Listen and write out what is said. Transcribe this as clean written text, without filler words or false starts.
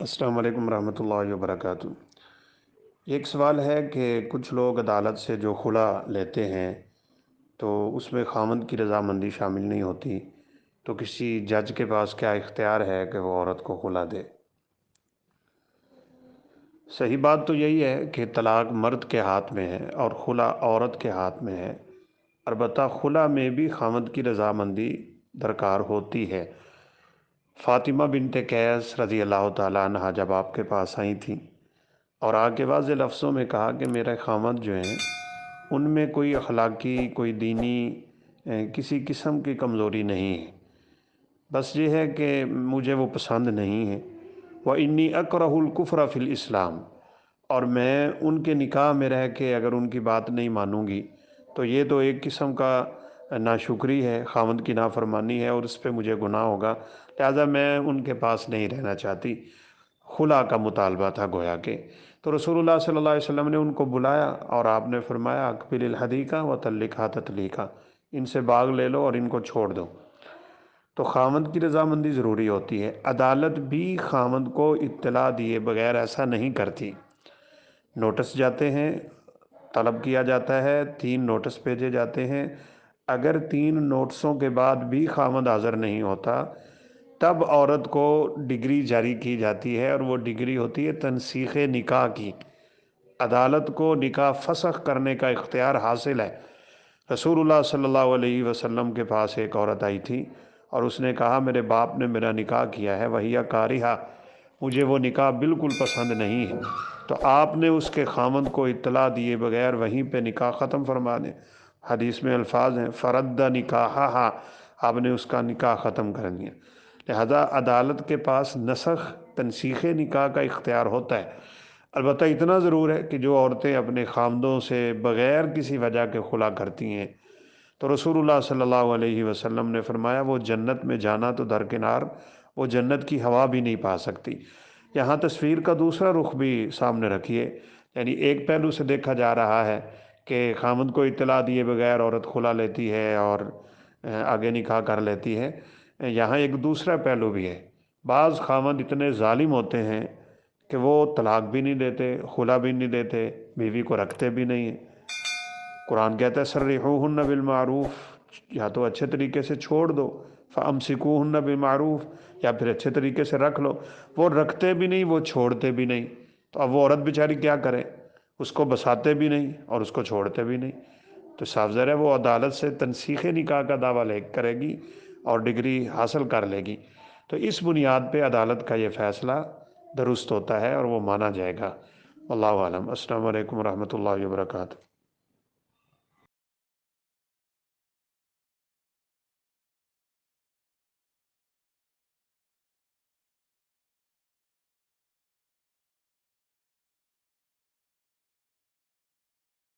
السلام علیکم ورحمۃ اللہ وبرکاتہ۔ ایک سوال ہے کہ کچھ لوگ عدالت سے جو خلا لیتے ہیں تو اس میں خامند کی رضامندی شامل نہیں ہوتی، تو کسی جج کے پاس کیا اختیار ہے کہ وہ عورت کو خلا دے؟ صحیح بات تو یہی ہے کہ طلاق مرد کے ہاتھ میں ہے اور خلا عورت کے ہاتھ میں ہے۔ البتہ خلا میں بھی خامند کی رضامندی درکار ہوتی ہے۔ فاطمہ بنت قیس رضی اللہ تعالیٰ عنہا جب آپ کے پاس آئی تھیں اور آگے واضح لفظوں میں کہا کہ میرے خامد جو ہیں ان میں کوئی اخلاقی، کوئی دینی کسی قسم کی کمزوری نہیں ہے، بس یہ ہے کہ مجھے وہ پسند نہیں ہے۔ وَإِنِّي أَكْرَهُ الْكُفْرَ فِي الْإِسْلَامِ، اور میں ان کے نکاح میں رہ کے اگر ان کی بات نہیں مانوں گی تو یہ تو ایک قسم کا ناشکری ہے، خامد کی نافرمانی ہے اور اس پہ مجھے گناہ ہوگا، لہٰذا میں ان کے پاس نہیں رہنا چاہتی۔ خلا کا مطالبہ تھا گویا کہ۔ تو رسول اللہ صلی اللہ علیہ وسلم نے ان کو بلایا اور آپ نے فرمایا اقبل الحدیقہ وطلقھا تطلیقہ، ان سے باغ لے لو اور ان کو چھوڑ دو۔ تو خامند کی رضامندی ضروری ہوتی ہے۔ عدالت بھی خامند کو اطلاع دیے بغیر ایسا نہیں کرتی۔ نوٹس جاتے ہیں، طلب کیا جاتا ہے، 3 نوٹس بھیجے جاتے ہیں، اگر 3 نوٹسوں کے بعد بھی خامند حاضر نہیں ہوتا تب عورت کو ڈگری جاری کی جاتی ہے، اور وہ ڈگری ہوتی ہے تنسیخ نکاح کی۔ عدالت کو نکاح فسخ کرنے کا اختیار حاصل ہے۔ رسول اللہ صلی اللہ علیہ وسلم کے پاس ایک عورت آئی تھی اور اس نے کہا میرے باپ نے میرا نکاح کیا ہے، وہی کارہا، مجھے وہ نکاح بالکل پسند نہیں ہے۔ تو آپ نے اس کے خامند کو اطلاع دیے بغیر وہیں پہ نکاح ختم فرما دیں۔ حدیث میں الفاظ ہیں فرد نکاحہا، آپ نے اس کا نکاح ختم کر دیا۔ لہذا عدالت کے پاس نسخ تنسیخ نکاح کا اختیار ہوتا ہے۔ البتہ اتنا ضرور ہے کہ جو عورتیں اپنے خامدوں سے بغیر کسی وجہ کے خلا کرتی ہیں تو رسول اللہ صلی اللہ علیہ وسلم نے فرمایا وہ جنت میں جانا تو درکنار، وہ جنت کی ہوا بھی نہیں پا سکتی۔ یہاں تصویر کا دوسرا رخ بھی سامنے رکھیے، یعنی ایک پہلو سے دیکھا جا رہا ہے کہ خامد کو اطلاع دیے بغیر عورت خلا لیتی ہے اور آگے نکاح کر لیتی ہے۔ یہاں ایک دوسرا پہلو بھی ہے، بعض خامد اتنے ظالم ہوتے ہیں کہ وہ طلاق بھی نہیں دیتے، خلا بھی نہیں دیتے، بیوی کو رکھتے بھی نہیں ہیں۔ قرآن کہتا ہے سرحوہن بالمعروف، یا تو اچھے طریقے سے چھوڑ دو، فامسکوہن بالمعروف، یا پھر اچھے طریقے سے رکھ لو۔ وہ رکھتے بھی نہیں، وہ چھوڑتے بھی نہیں، تو اب وہ عورت بیچاری کیا کرے؟ اس کو بساتے بھی نہیں اور اس کو چھوڑتے بھی نہیں، تو صاف ظاہر ہے وہ عدالت سے تنسیخ نکاح کا دعویٰ کرے گی اور ڈگری حاصل کر لے گی۔ تو اس بنیاد پہ عدالت کا یہ فیصلہ درست ہوتا ہے اور وہ مانا جائے گا۔ واللہ اعلم۔ السلام علیکم ورحمۃ اللہ وبرکاتہ۔